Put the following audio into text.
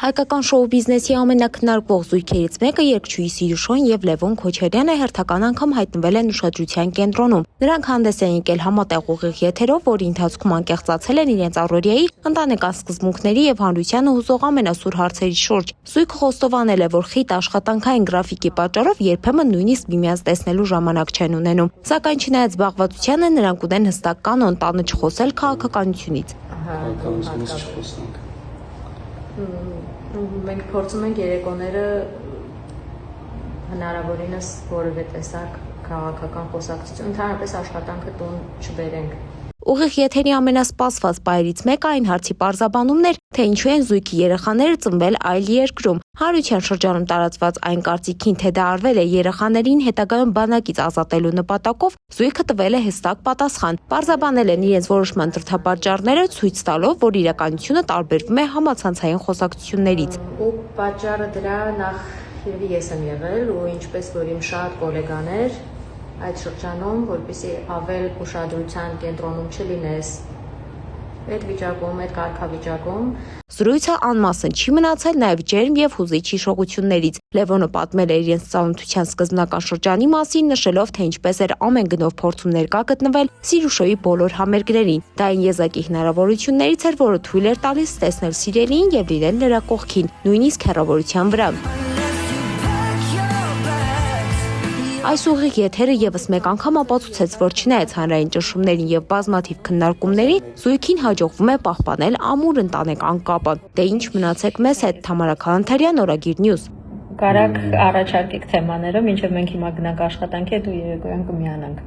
Հայկական շոու բիզնեսի ամենակնարկվող զույգերից մեկը երգչուհի Սիրուշոն եւ Լևոն Քոչարյանը հերթական անգամ հայտնվել են ուշադրության կենտրոնում։ Նրանք հանդես են եկել համատեղ ուղիղ եթերով, որի ընթացքում անկեղծացել են իրենց առօրյայի, ընտանեկան սկզբունքների եւ հանրությանը հուզող ամենասուր հարցերի շուրջ։ Զույգը խոստովանել է, որ խիտ աշխատանքային գրաֆիկի պատճառով երբեմն նույնիսկ միմյանց տեսնելու ժամանակ չեն ունենում։ Սակայն չնայած զբաղվածությանը, նրանք ունեն հստակ կանոն տանը չխոսել քաղաքականությունից։ Մենք փորձում ենք երեկոները հնարավորինս որևէ տեսակ քաղաքական խոսակցություն, ընդհանրապես աշխատանքը տուն չբերենք։ Ուղիղ եթերի ամենասպասված բայերից մեկը այն հարցի պարզաբանումն էր, թե ինչու են զույգի երեխաները ծնվել այլ երկրում։ Հանրության շրջանում տարածված այն կարծիքին, թե դա արվել է երեխաներին հետագայում բանակից ազատելու նպատակով, զույգը տվել է հստակ պատասխան։ Պարզաբանել են իրենց որոշման դրդապատճառները, ցույց տալով, որ իրականությունը տարբերվում է համացանցային խոսակցություններից։ Ու պատճառը դրա նախ ես եմ եղել ու ինչպես որ իմ շատ գոլեգաներ այդ շրջանում, որպեսզի ավել ուշադրության կենտրոնում չլինես այդ վիճակում, այդ կարգավիճակում։ Զրույցը անմասն չի մնացել նաև ջերմ եւ հուզիչ հիշողություններից։ Լևոնը պատմել է իրենց ծանոթության սկզբնական շրջանի մասին, նշելով, թե ինչպես էր ամեն գնով փորձում ներկա գտնվել Սիրուշոյի բոլոր համերգներին։ Դա այն եզակի հնարավորություններից էր, որը թույլ էր տալիս տեսնել սիրելիին եւ լինել նրա կողքին, նույնիսկ հեռավորության վրա։ Այս ուղիղ եթերը եւս մեկ անգամ ապացուցեց, որ չնայած հանրային ճնշումներին եւ բազմաթիվ քննարկումներին, զույգին հաջողվում է պահպանել ամուր ընտանեկան կապը։ Դե ինչ մնացեք մեզ հետ, Թամարա Քալանթարյան, Օրագիր Նյուզ։ Կարակ առաջարկեք թեմաները, մինչև մենք հիմա գնանք աշխատանքի, հետո երեկոյան կմիանանք։